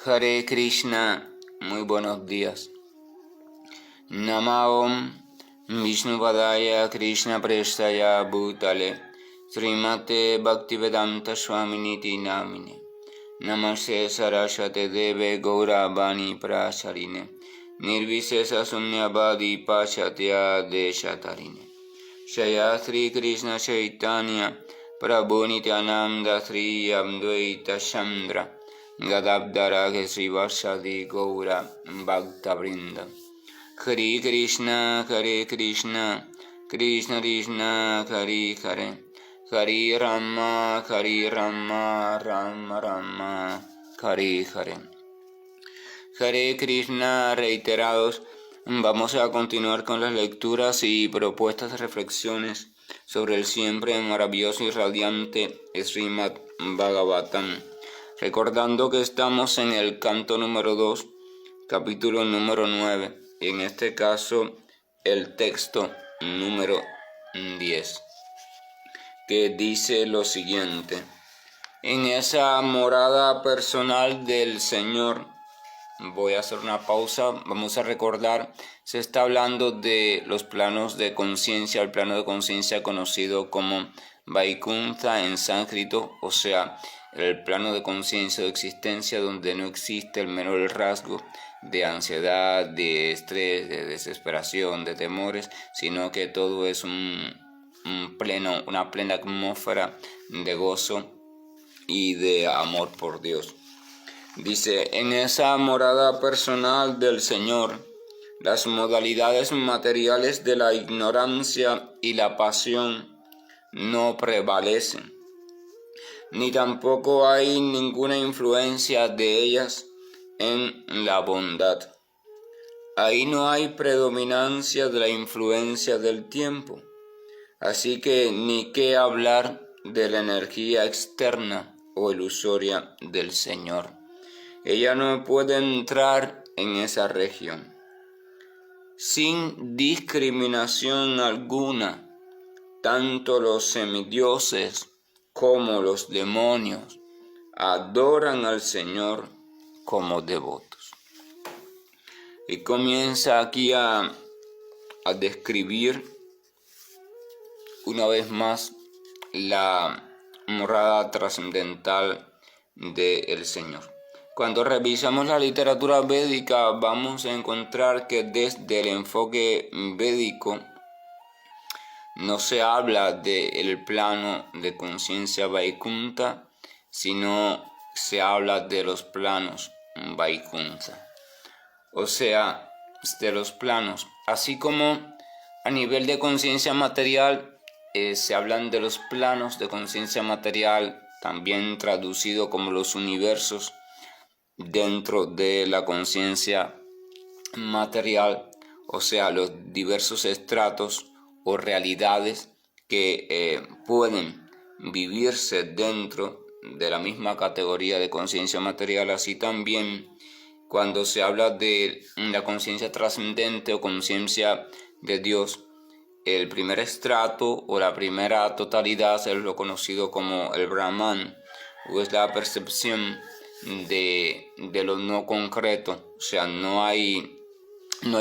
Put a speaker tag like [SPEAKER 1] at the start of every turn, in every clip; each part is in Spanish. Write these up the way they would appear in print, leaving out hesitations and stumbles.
[SPEAKER 1] Hare Krishna, muy buenos días. Namaom Vishnupadaya Krishna Prestaya Bhutale Srimate Bhaktivedanta Swaminiti Namine Namaste Saraswate Deve Gauravani Prasarine Nirvisesa Sunyavadi Pachatya Deshatarine Shaya Sri Krishna Chaitanya Prabhu Nityananda Sri Advaita Chandra Gadabdara Srivasadi Gaura Bhakta Vrinda Hare Krishna, Krishna Krishna, Hare Hare, Hare Rama, Rama Rama, Hare Hare. Hare Krishna, reiterados, vamos a continuar con las lecturas y propuestas de reflexiones sobre el siempre maravilloso y radiante Srimad Bhagavatam. Recordando que estamos en el canto número 2, capítulo número 9, y en este caso el texto número 10, que dice lo siguiente: en esa morada personal del Señor, voy a hacer una pausa, vamos a recordar, se está hablando de los planos de conciencia, el plano de conciencia conocido como Vaikuntha en sánscrito, o sea, el plano de conciencia de existencia donde no existe el menor rasgo de ansiedad, de estrés, de desesperación, de temores, sino que todo es una plena atmósfera de gozo y de amor por Dios. Dice, en esa morada personal del Señor, las modalidades materiales de la ignorancia y la pasión no prevalecen, ni tampoco hay ninguna influencia de ellas en la bondad. Ahí no hay predominancia de la influencia del tiempo, así que ni qué hablar de la energía externa o ilusoria del Señor. Ella no puede entrar en esa región. Sin discriminación alguna, tanto los semidioses como los demonios adoran al Señor como devotos. Y comienza aquí a describir una vez más la morada trascendental del Señor. Cuando revisamos la literatura védica, vamos a encontrar que desde el enfoque védico no se habla del plano de conciencia Vaikuntha, sino se habla de los planos Vaikuntha. O sea, de los planos, así como a nivel de conciencia material se hablan de los planos de conciencia material, también traducido como los universos dentro de la conciencia material, o sea, los diversos estratos o realidades que pueden vivirse dentro de la misma categoría de conciencia material. Así también cuando se habla de la conciencia trascendente o conciencia de Dios, el primer estrato o la primera totalidad es lo conocido como el Brahman, o es la percepción de lo no concreto, o sea, no hay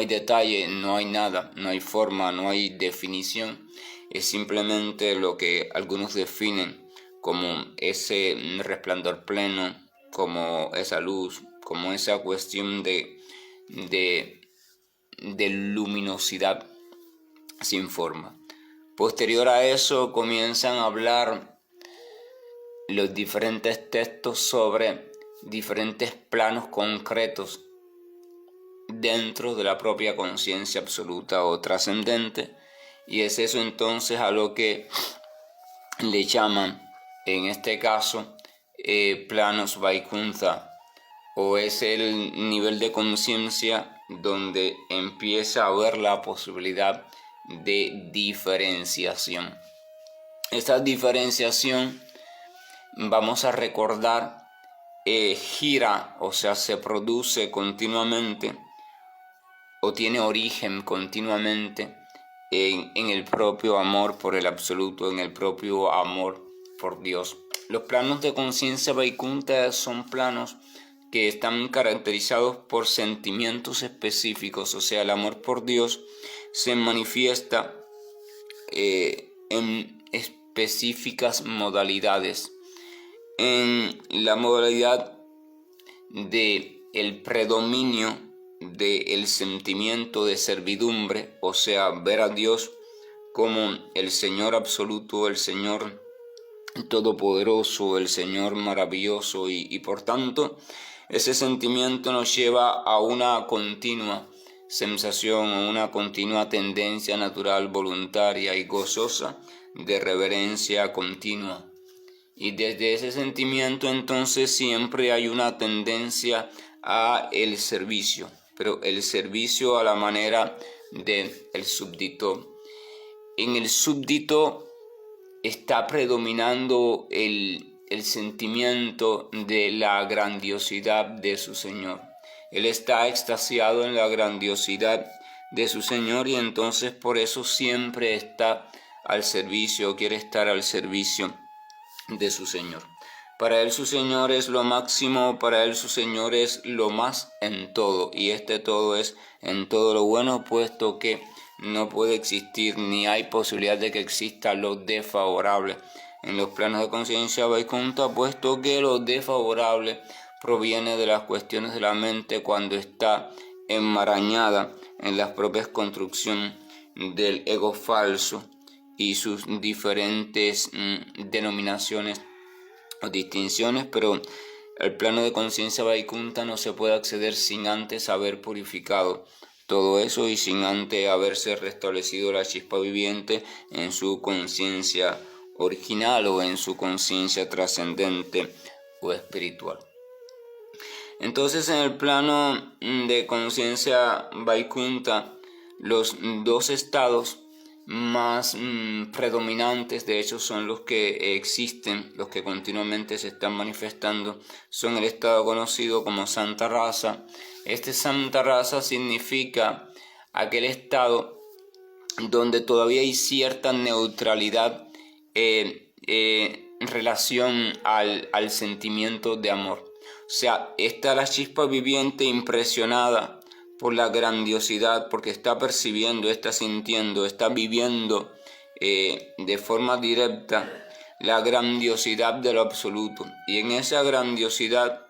[SPEAKER 1] detalle, no hay nada, no hay forma, no hay definición, es simplemente lo que algunos definen como ese resplandor pleno, como esa luz, como esa cuestión de luminosidad sin forma. Posterior a eso comienzan a hablar los diferentes textos sobre diferentes planos concretos dentro de la propia conciencia absoluta o trascendente, y es eso entonces a lo que le llaman en este caso planos Vaikuntha, o es el nivel de conciencia donde empieza a haber la posibilidad de diferenciación. Esta diferenciación, vamos a recordar, gira, o sea, se produce continuamente o tiene origen continuamente en el propio amor por el absoluto, en el propio amor por Dios. Los planos de conciencia Vaikuntha son planos que están caracterizados por sentimientos específicos. O sea, el amor por Dios se manifiesta en específicas modalidades. En la modalidad de el predominio del sentimiento de servidumbre, o sea, ver a Dios como el Señor absoluto, el Señor todopoderoso, el Señor maravilloso, y por tanto ese sentimiento nos lleva a una continua sensación, a una continua tendencia natural, voluntaria y gozosa de reverencia continua. Y desde ese sentimiento entonces siempre hay una tendencia a el servicio, pero el servicio a la manera del súbdito. En el súbdito está predominando el sentimiento de la grandiosidad de su Señor. Él está extasiado en la grandiosidad de su Señor y entonces por eso siempre está al servicio, quiere estar al servicio de su Señor. Para él su Señor es lo máximo, para él su Señor es lo más en todo, y este todo es en todo lo bueno, puesto que no puede existir ni hay posibilidad de que exista lo desfavorable en los planos de conciencia Vaikunta, puesto que lo desfavorable proviene de las cuestiones de la mente cuando está enmarañada en las propias construcciones del ego falso y sus diferentes denominaciones o distinciones, pero al plano de conciencia Vaikunta no se puede acceder sin antes haber purificado todo eso y sin antes haberse restablecido la chispa viviente en su conciencia original o en su conciencia trascendente o espiritual. Entonces, en el plano de conciencia Vaikunta, los dos estados más predominantes, de hecho, son los que existen, los que continuamente se están manifestando, son el estado conocido como Santa Rasa. Este Santa Rasa significa aquel estado donde todavía hay cierta neutralidad en relación al sentimiento de amor. O sea, está la chispa viviente impresionada por la grandiosidad, porque está percibiendo, está sintiendo, está viviendo de forma directa la grandiosidad de lo absoluto. Y en esa grandiosidad,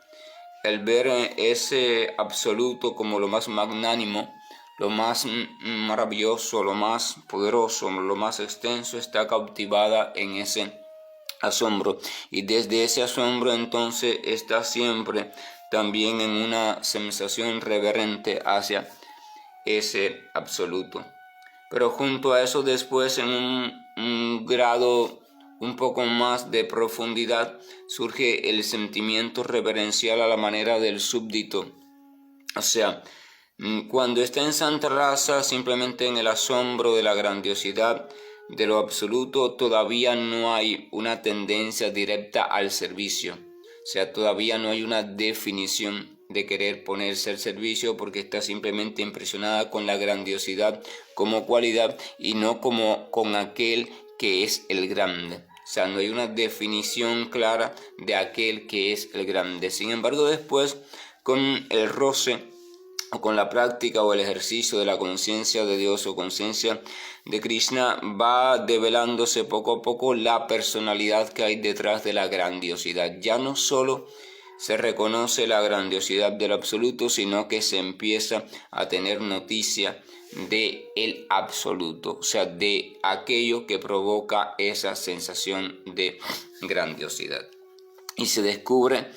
[SPEAKER 1] el ver ese absoluto como lo más magnánimo, lo más maravilloso, lo más poderoso, lo más extenso, está cautivada en ese asombro. Y desde ese asombro entonces está siempre también en una sensación reverente hacia ese absoluto. Pero junto a eso después, en un grado un poco más de profundidad, surge el sentimiento reverencial a la manera del súbdito. O sea, cuando está en Santa Rasa, simplemente en el asombro de la grandiosidad de lo absoluto, todavía no hay una tendencia directa al servicio. O sea, todavía no hay una definición de querer ponerse al servicio, porque está simplemente impresionada con la grandiosidad como cualidad y no como con aquel que es el grande. O sea, no hay una definición clara de aquel que es el grande. Sin embargo, después, con el roce o con la práctica o el ejercicio de la conciencia de Dios o conciencia de Krishna, va develándose poco a poco la personalidad que hay detrás de la grandiosidad. Ya no solo se reconoce la grandiosidad del absoluto, sino que se empieza a tener noticia de el absoluto, o sea, de aquello que provoca esa sensación de grandiosidad. Y se descubre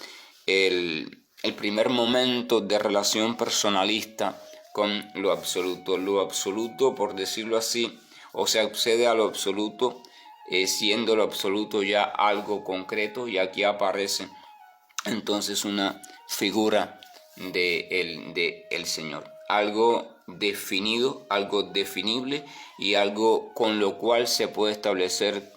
[SPEAKER 1] el primer momento de relación personalista con lo absoluto. Lo absoluto, por decirlo así, o se accede a lo absoluto, siendo lo absoluto ya algo concreto, y aquí aparece entonces una figura de el Señor, algo definido, algo definible y algo con lo cual se puede establecer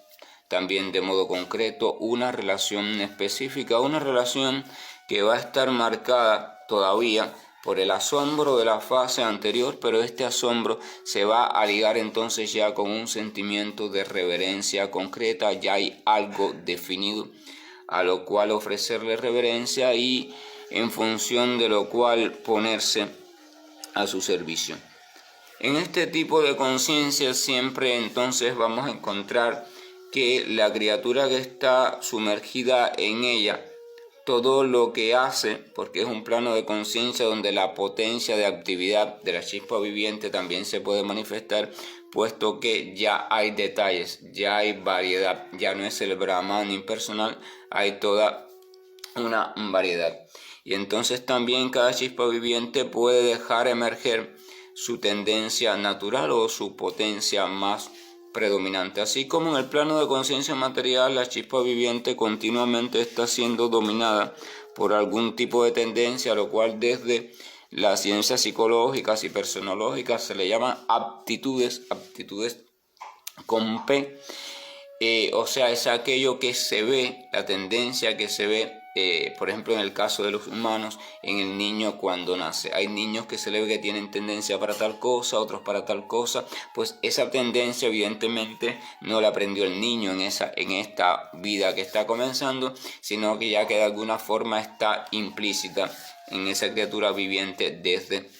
[SPEAKER 1] también de modo concreto una relación específica, una relación que va a estar marcada todavía por el asombro de la fase anterior, pero este asombro se va a ligar entonces ya con un sentimiento de reverencia concreta. Ya hay algo definido a lo cual ofrecerle reverencia, y en función de lo cual ponerse a su servicio. En este tipo de conciencia siempre entonces vamos a encontrar que la criatura que está sumergida en ella, todo lo que hace, porque es un plano de conciencia donde la potencia de actividad de la chispa viviente también se puede manifestar, puesto que ya hay detalles, ya hay variedad, ya no es el Brahman impersonal, hay toda una variedad. Y entonces también cada chispa viviente puede dejar emerger su tendencia natural o su potencia más predominante. Así como en el plano de conciencia material, la chispa viviente continuamente está siendo dominada por algún tipo de tendencia, lo cual desde las ciencias psicológicas y personológicas se le llaman aptitudes con P. O sea, es aquello que se ve, la tendencia que se ve, por ejemplo, en el caso de los humanos, en el niño cuando nace. Hay niños que se le ve que tienen tendencia para tal cosa, otros para tal cosa. Pues esa tendencia evidentemente no la aprendió el niño en esta vida que está comenzando, sino que ya que de alguna forma está implícita en esa criatura viviente desde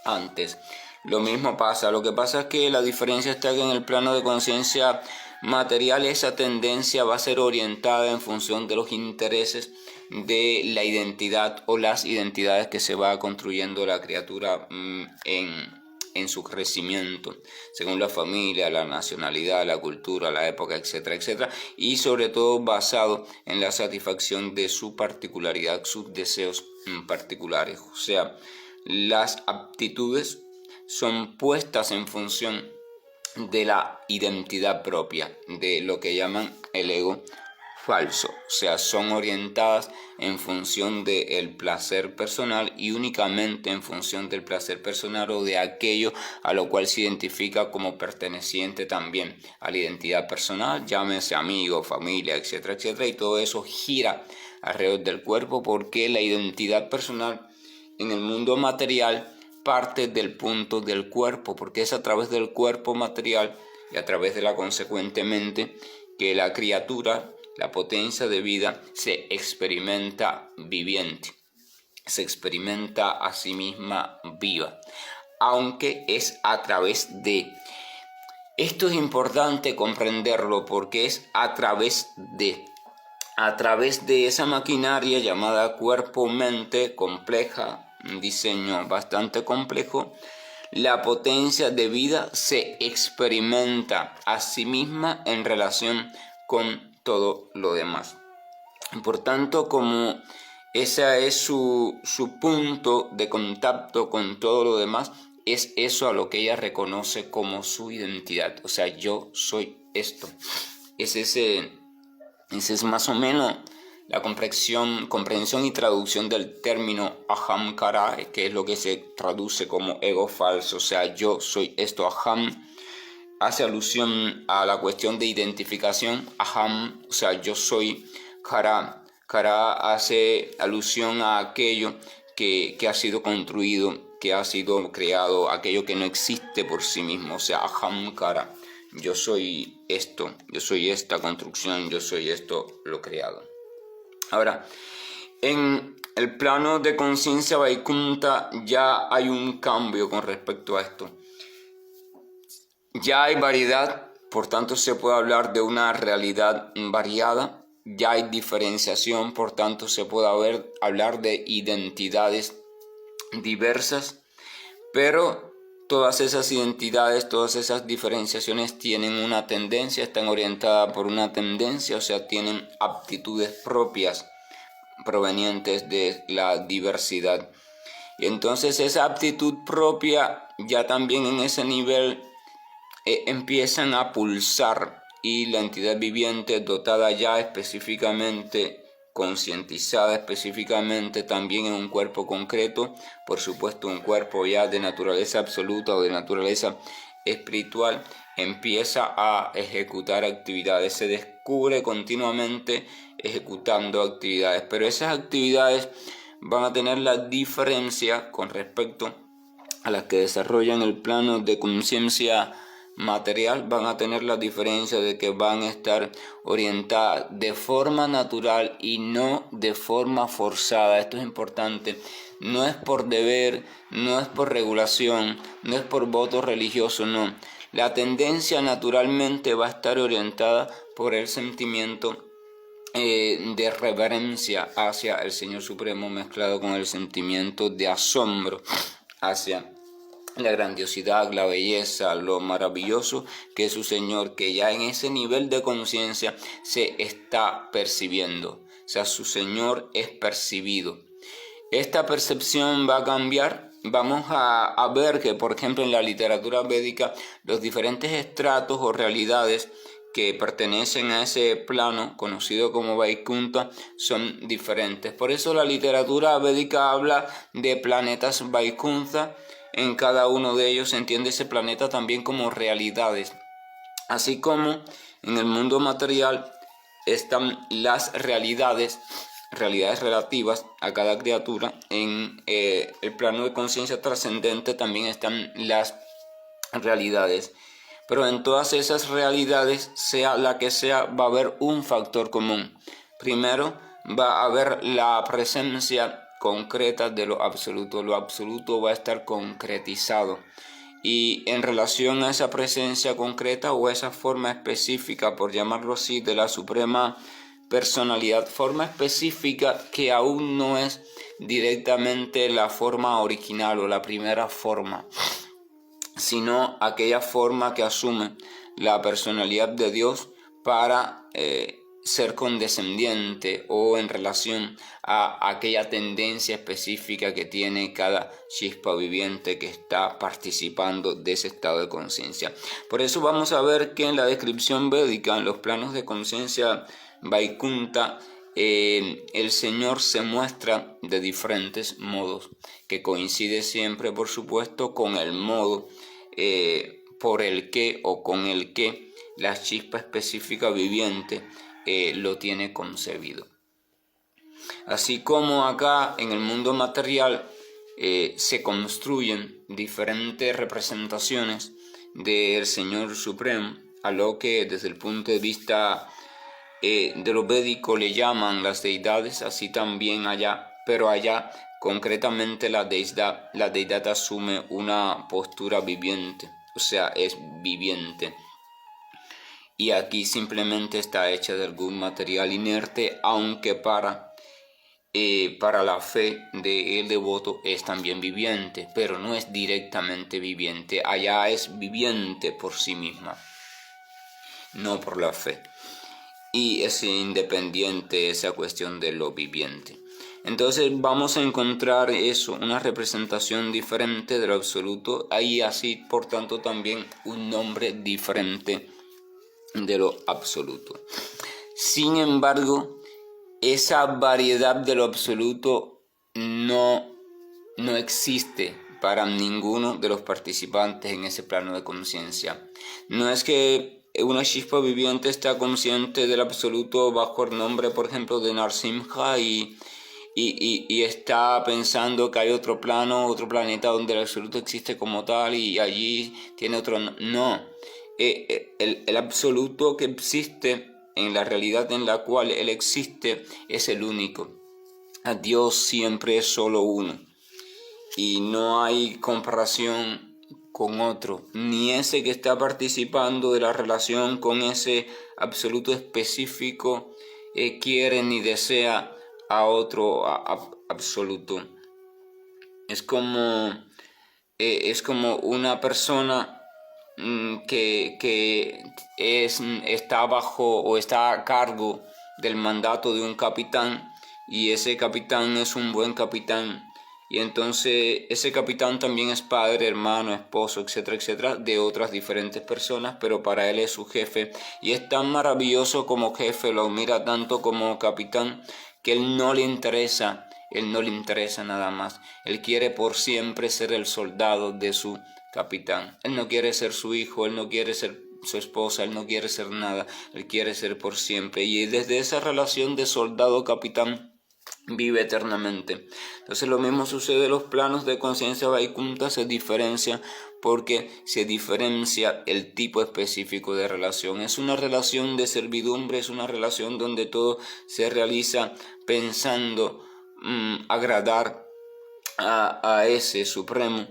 [SPEAKER 1] antes. Lo mismo pasa, lo que pasa es que la diferencia está que en el plano de conciencia material esa tendencia va a ser orientada en función de los intereses de la identidad o las identidades que se va construyendo la criatura en su crecimiento, según la familia, la nacionalidad, la cultura, la época, etcétera, etcétera, y sobre todo basado en la satisfacción de su particularidad, sus deseos particulares. O sea, las aptitudes son puestas en función de la identidad propia, de lo que llaman el ego falso. O sea, son orientadas en función del placer personal y únicamente en función del placer personal o de aquello a lo cual se identifica como perteneciente también a la identidad personal, llámese amigo, familia, etcétera, etcétera, y todo eso gira alrededor del cuerpo porque la identidad personal en el mundo material parte del punto del cuerpo, porque es a través del cuerpo material y a través de la consecuentemente que la criatura, la potencia de vida, se experimenta viviente, se experimenta a sí misma viva, aunque es a través de. Esto es importante comprenderlo porque es a través de esa maquinaria llamada cuerpo-mente compleja, un diseño bastante complejo, la potencia de vida se experimenta a sí misma en relación con todo lo demás. Por tanto, como ese es su punto de contacto con todo lo demás, es eso a lo que ella reconoce como su identidad. O sea, yo soy esto. Esa es más o menos la comprensión y traducción del término ahamkara, que es lo que se traduce como ego falso. O sea, yo soy esto. Aham hace alusión a la cuestión de identificación. Aham, o sea, yo soy. Kara hace alusión a aquello que ha sido construido, que ha sido creado, aquello que no existe por sí mismo. O sea, ahamkara. Yo soy esto, yo soy esta construcción, yo soy esto lo creado. Ahora, en el plano de conciencia Vaikunta ya hay un cambio con respecto a esto. Ya hay variedad, por tanto se puede hablar de una realidad variada. Ya hay diferenciación, por tanto se puede hablar de identidades diversas, pero todas esas identidades, todas esas diferenciaciones tienen una tendencia, están orientadas por una tendencia, o sea, tienen aptitudes propias provenientes de la diversidad. Y entonces esa aptitud propia ya también en ese nivel empiezan a pulsar y la entidad viviente dotada ya específicamente, concientizada específicamente también en un cuerpo concreto, por supuesto un cuerpo ya de naturaleza absoluta o de naturaleza espiritual, empieza a ejecutar actividades, se descubre continuamente ejecutando actividades, pero esas actividades van a tener la diferencia con respecto a las que desarrollan el plano de conciencia material van a tener la diferencia de que van a estar orientadas de forma natural y no de forma forzada. Esto es importante. No es por deber, no es por regulación, no es por voto religioso, no. La tendencia naturalmente va a estar orientada por el sentimiento de reverencia hacia el Señor Supremo, mezclado con el sentimiento de asombro hacia la grandiosidad, la belleza, lo maravilloso que es su Señor, que ya en ese nivel de conciencia se está percibiendo. O sea, su Señor es percibido. Esta percepción va a cambiar. Vamos a ver que, por ejemplo, en la literatura védica, los diferentes estratos o realidades que pertenecen a ese plano conocido como Vaikunta son diferentes. Por eso la literatura védica habla de planetas Vaikunta. En cada uno de ellos se entiende ese planeta también como realidades. Así como en el mundo material están las realidades relativas a cada criatura, en el plano de conciencia trascendente también están las realidades. Pero en todas esas realidades, sea la que sea, va a haber un factor común. Primero, va a haber la presencia concreta de lo absoluto. Lo absoluto va a estar concretizado. Y en relación a esa presencia concreta o esa forma específica, por llamarlo así, de la suprema personalidad, forma específica que aún no es directamente la forma original o la primera forma, sino aquella forma que asume la personalidad de Dios para ser condescendiente o en relación a aquella tendencia específica que tiene cada chispa viviente que está participando de ese estado de conciencia. Por eso vamos a ver que en la descripción védica, en los planos de conciencia Vaikunta, el Señor se muestra de diferentes modos, que coincide siempre, por supuesto, con el modo por el que o con el que la chispa específica viviente lo tiene concebido. Así como acá en el mundo material se construyen diferentes representaciones del Señor Supremo, a lo que desde el punto de vista de lo védico le llaman las deidades, así también allá, pero allá concretamente la deidad asume una postura viviente, o sea, es viviente. Y aquí simplemente está hecha de algún material inerte, aunque para la fe del devoto es también viviente, pero no es directamente viviente. Allá es viviente por sí misma, no por la fe. Y es independiente esa cuestión de lo viviente. Entonces vamos a encontrar eso, una representación diferente de lo absoluto, y así por tanto también un nombre diferente de lo absoluto. Sin embargo, esa variedad de lo absoluto no existe para ninguno de los participantes en ese plano de conciencia. No es que una chispa viviente está consciente del absoluto bajo el nombre, por ejemplo, de Narsimha y está pensando que hay otro plano, otro planeta donde el absoluto existe como tal y allí tiene otro... No, el absoluto que existe en la realidad en la cual él existe es el único. A Dios siempre es solo uno y no hay comparación con otro, ni ese que está participando de la relación con ese absoluto específico quiere ni desea a otro absoluto. Es como una persona que está bajo o está a cargo del mandato de un capitán, y ese capitán es un buen capitán, y entonces ese capitán también es padre, hermano, esposo, etcétera, etcétera, de otras diferentes personas, pero para él es su jefe, y es tan maravilloso como jefe, lo mira tanto como capitán, que él no le interesa nada más. Él quiere por siempre ser el soldado de su capitán. Él no quiere ser su hijo, él no quiere ser su esposa, él no quiere ser nada, él quiere ser por siempre. Y desde esa relación de soldado-capitán vive eternamente. Entonces lo mismo sucede en los planos de conciencia Vaikunta, se diferencia porque se diferencia el tipo específico de relación. Es una relación de servidumbre, es una relación donde todo se realiza pensando agradar a ese supremo,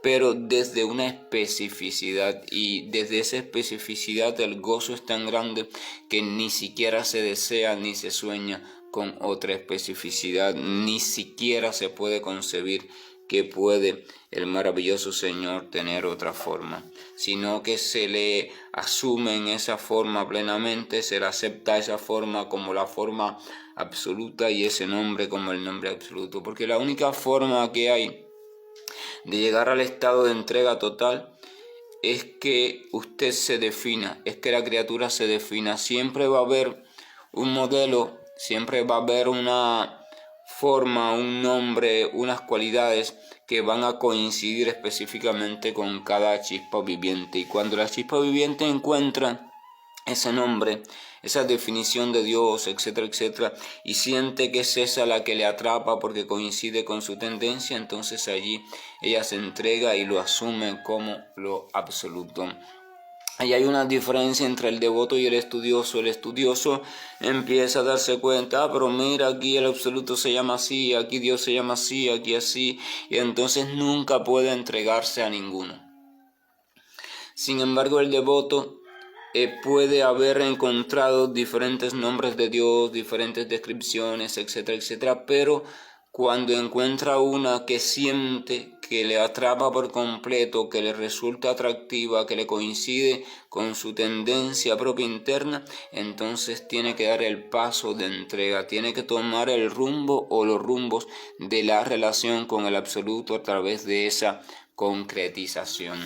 [SPEAKER 1] pero desde una especificidad, y desde esa especificidad el gozo es tan grande que ni siquiera se desea ni se sueña con otra especificidad, ni siquiera se puede concebir que puede el maravilloso Señor tener otra forma, sino que se le asume en esa forma plenamente, se le acepta esa forma como la forma absoluta y ese nombre como el nombre absoluto, porque la única forma que hay de llegar al estado de entrega total es que usted se defina, es que la criatura se defina. Siempre va a haber un modelo, siempre va a haber una forma, un nombre, unas cualidades que van a coincidir específicamente con cada chispa viviente. Y cuando la chispa viviente encuentra ese nombre, esa definición de Dios, etcétera, etcétera, y siente que es esa la que le atrapa porque coincide con su tendencia, entonces allí ella se entrega y lo asume como lo absoluto. Ahí hay una diferencia entre el devoto y el estudioso. El estudioso empieza a darse cuenta, pero mira, aquí el absoluto se llama así, aquí Dios se llama así, aquí así, y entonces nunca puede entregarse a ninguno. Sin embargo, el devoto puede haber encontrado diferentes nombres de Dios, diferentes descripciones, etcétera, etcétera, pero cuando encuentra una que siente, que le atrapa por completo, que le resulta atractiva, que le coincide con su tendencia propia interna, entonces tiene que dar el paso de entrega, tiene que tomar el rumbo o los rumbos de la relación con el absoluto a través de esa concretización.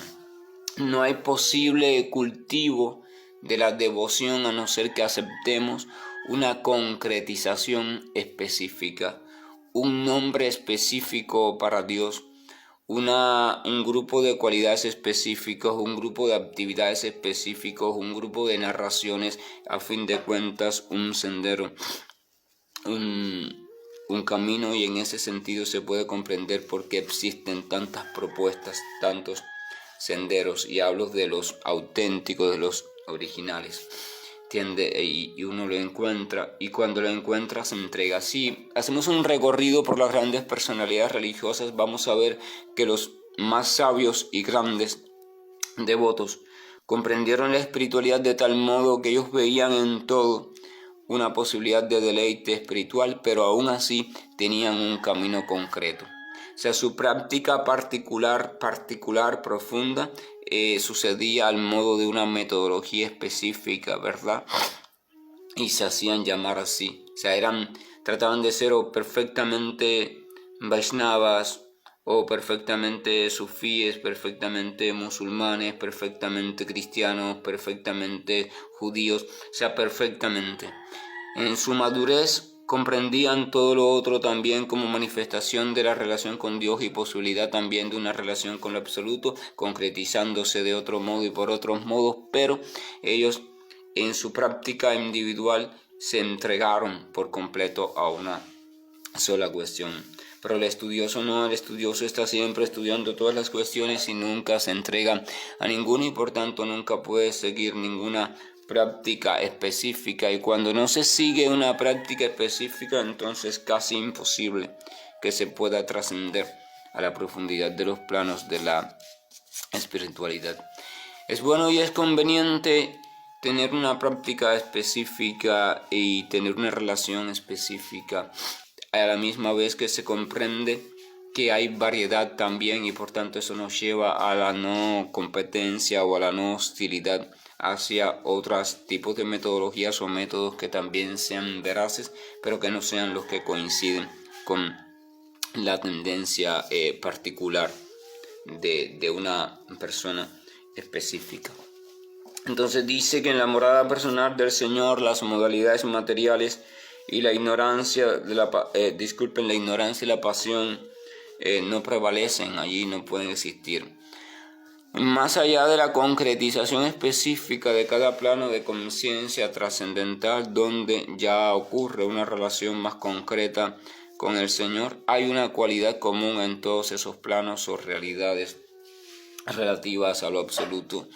[SPEAKER 1] No hay posible cultivo de la devoción a no ser que aceptemos una concretización específica, un nombre específico para Dios, un grupo de cualidades específicos, un grupo de actividades específicos, un grupo de narraciones, a fin de cuentas un sendero, un camino, y en ese sentido se puede comprender por qué existen tantas propuestas, tantos senderos, y hablo de los auténticos, de los originales, ¿entiende? Y uno lo encuentra, y cuando lo encuentra se entrega. Si hacemos un recorrido por las grandes personalidades religiosas, vamos a ver que los más sabios y grandes devotos comprendieron la espiritualidad de tal modo que ellos veían en todo una posibilidad de deleite espiritual, pero aún así tenían un camino concreto. O sea, su práctica particular, profunda, sucedía al modo de una metodología específica, ¿verdad? Y se hacían llamar así. O sea, trataban de ser o perfectamente Vaishnavas, o perfectamente sufíes, perfectamente musulmanes, perfectamente cristianos, perfectamente judíos, o sea, perfectamente. En su madurez comprendían todo lo otro también como manifestación de la relación con Dios y posibilidad también de una relación con lo absoluto, concretizándose de otro modo y por otros modos, pero ellos en su práctica individual se entregaron por completo a una sola cuestión. Pero el estudioso no, el estudioso está siempre estudiando todas las cuestiones y nunca se entrega a ninguno, y por tanto nunca puede seguir ninguna práctica específica, y cuando no se sigue una práctica específica, entonces casi imposible que se pueda trascender a la profundidad de los planos de la espiritualidad. Es bueno y es conveniente tener una práctica específica y tener una relación específica, a la misma vez que se comprende que hay variedad también, y por tanto eso nos lleva a la no competencia o a la no hostilidad hacia otros tipos de metodologías o métodos que también sean veraces, pero que no sean los que coinciden con la tendencia particular de una persona específica. Entonces dice que en la morada personal del Señor las modalidades materiales y la ignorancia la ignorancia y la pasión no prevalecen, allí no pueden existir. Más allá de la concretización específica de cada plano de conciencia trascendental, donde ya ocurre una relación más concreta con el Señor, hay una cualidad común en todos esos planos o realidades relativas a lo absoluto.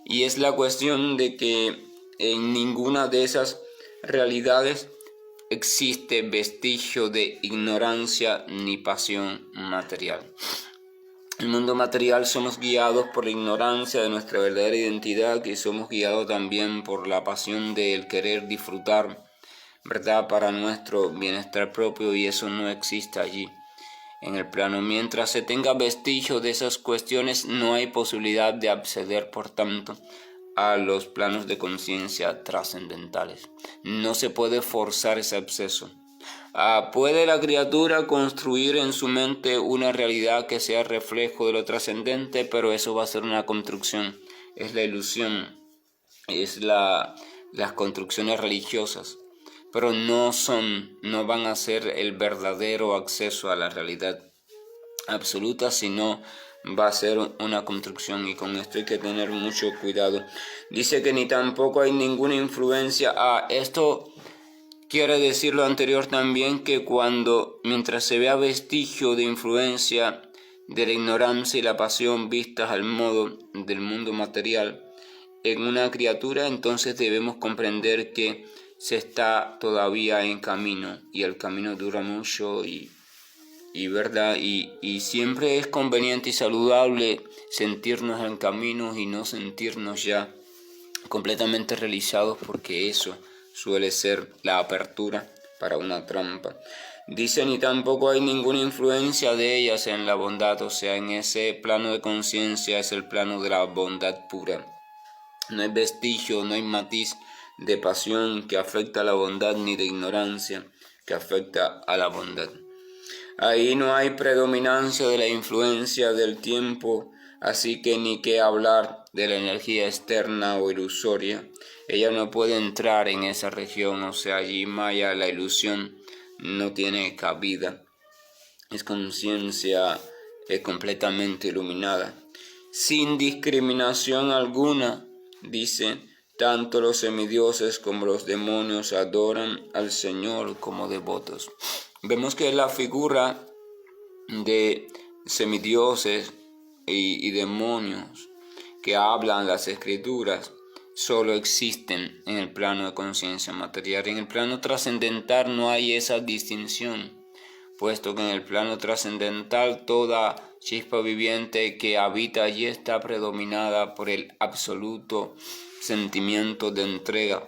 [SPEAKER 1] Y es la cuestión de que en ninguna de esas realidades existe vestigio de ignorancia ni pasión material. En el mundo material somos guiados por la ignorancia de nuestra verdadera identidad y somos guiados también por la pasión del querer disfrutar, ¿verdad?, para nuestro bienestar propio, y eso no existe allí. En el plano, mientras se tenga vestigio de esas cuestiones, no hay posibilidad de acceder, por tanto, a los planos de conciencia trascendentales. No se puede forzar ese acceso. ¿Puede la criatura construir en su mente una realidad que sea reflejo de lo trascendente? Pero eso va a ser una construcción, es la ilusión, es las construcciones religiosas, pero no van a ser el verdadero acceso a la realidad absoluta, sino va a ser una construcción, y con esto hay que tener mucho cuidado. Dice que ni tampoco hay ninguna influencia. Esto quiere decir lo anterior también, que mientras se vea vestigio de influencia de la ignorancia y la pasión vistas al modo del mundo material en una criatura, entonces debemos comprender que se está todavía en camino, y el camino dura mucho ¿verdad? Y siempre es conveniente y saludable sentirnos en camino y no sentirnos ya completamente realizados, porque eso suele ser la apertura para una trampa. Dice, ni tampoco hay ninguna influencia de ellas en la bondad, o sea, en ese plano de conciencia es el plano de la bondad pura. No hay vestigio, no hay matiz de pasión que afecta a la bondad, ni de ignorancia que afecta a la bondad. Ahí no hay predominancia de la influencia del tiempo, así que ni qué hablar de la energía externa o ilusoria. Ella no puede entrar en esa región, o sea, allí Maya, la ilusión, no tiene cabida. Es conciencia completamente iluminada, sin discriminación alguna. Dice, tanto los semidioses como los demonios adoran al Señor como devotos. Vemos que la figura de semidioses y demonios que hablan las escrituras solo existen en el plano de conciencia material. En el plano trascendental no hay esa distinción, puesto que en el plano trascendental toda chispa viviente que habita allí está predominada por el absoluto sentimiento de entrega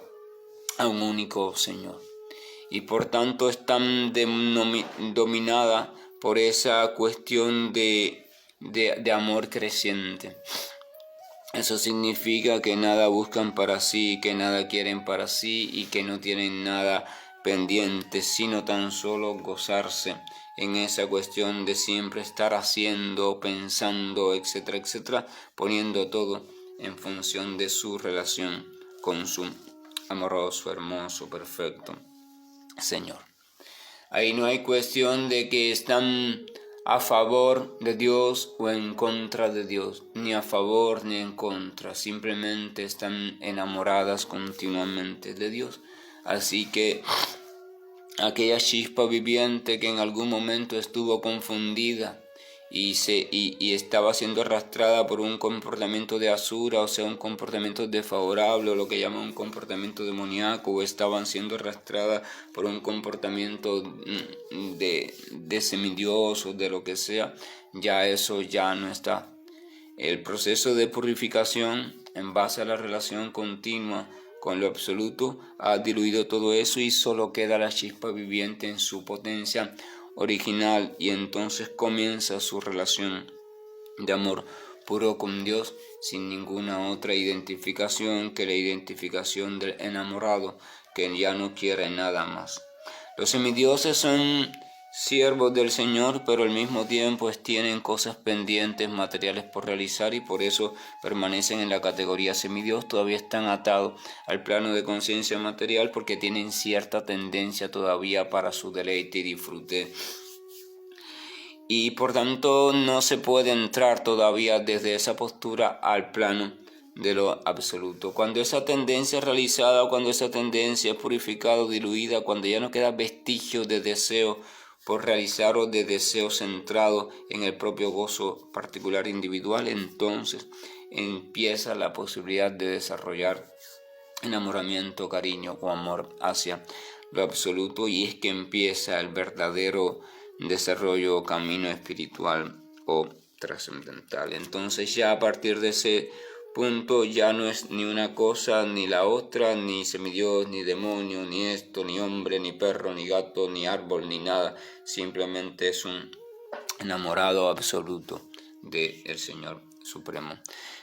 [SPEAKER 1] a un único Señor, y por tanto es tan dominada por esa cuestión de amor creciente. Eso significa que nada buscan para sí, que nada quieren para sí, y que no tienen nada pendiente, sino tan solo gozarse en esa cuestión de siempre estar haciendo, pensando, etcétera, etcétera, poniendo todo en función de su relación con su amoroso, hermoso, perfecto Señor. Ahí no hay cuestión de que están a favor de Dios o en contra de Dios, ni a favor ni en contra, simplemente están enamoradas continuamente de Dios. Así que aquella chispa viviente que en algún momento estuvo confundida y estaba siendo arrastrada por un comportamiento de asura, o sea, un comportamiento desfavorable, o lo que llaman un comportamiento demoníaco, o estaban siendo arrastradas por un comportamiento de semidios o de lo que sea, ya eso ya no está. El proceso de purificación en base a la relación continua con lo absoluto ha diluido todo eso, y solo queda la chispa viviente en su potencia original, y entonces comienza su relación de amor puro con Dios, sin ninguna otra identificación que la identificación del enamorado, que ya no quiere nada más. Los semidioses son siervos del Señor, pero al mismo tiempo tienen cosas pendientes materiales por realizar, y por eso permanecen en la categoría semidios. Todavía están atados al plano de conciencia material porque tienen cierta tendencia todavía para su deleite y disfrute, y por tanto no se puede entrar todavía desde esa postura al plano de lo absoluto. Cuando esa tendencia es realizada, cuando esa tendencia es purificada o diluida, cuando ya no queda vestigio de deseo por realizar o de deseo centrado en el propio gozo particular individual, entonces empieza la posibilidad de desarrollar enamoramiento, cariño o amor hacia lo absoluto, y es que empieza el verdadero desarrollo o camino espiritual o trascendental. Entonces ya a partir de ese punto ya no es ni una cosa ni la otra, ni semidios, ni demonio, ni esto, ni hombre, ni perro, ni gato, ni árbol, ni nada. Simplemente es un enamorado absoluto del Señor Supremo.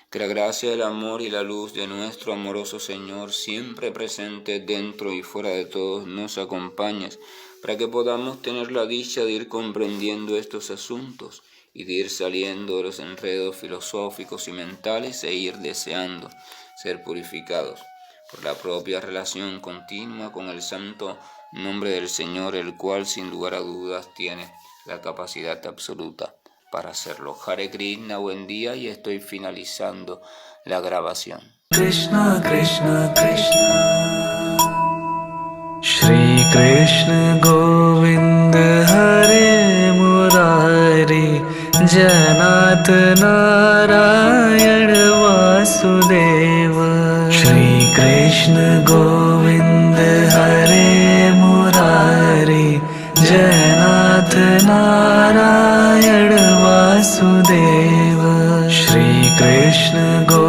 [SPEAKER 1] Que la gracia, el amor y la luz de nuestro amoroso Señor, siempre presente dentro y fuera de todos, nos acompañes, para que podamos tener la dicha de ir comprendiendo estos asuntos y de ir saliendo de los enredos filosóficos y mentales e ir deseando ser purificados por la propia relación continua con el santo nombre del Señor, el cual sin lugar a dudas tiene la capacidad absoluta para hacerlo. Hare Krishna, buen día, y estoy finalizando la grabación.
[SPEAKER 2] Krishna Krishna Krishna Shri Krishna Govind Hare Murari Janat Narayan Vasudeva Shri Krishna Govind Hare Murari Janat Narayan Vasudeva Shri Krishna Govind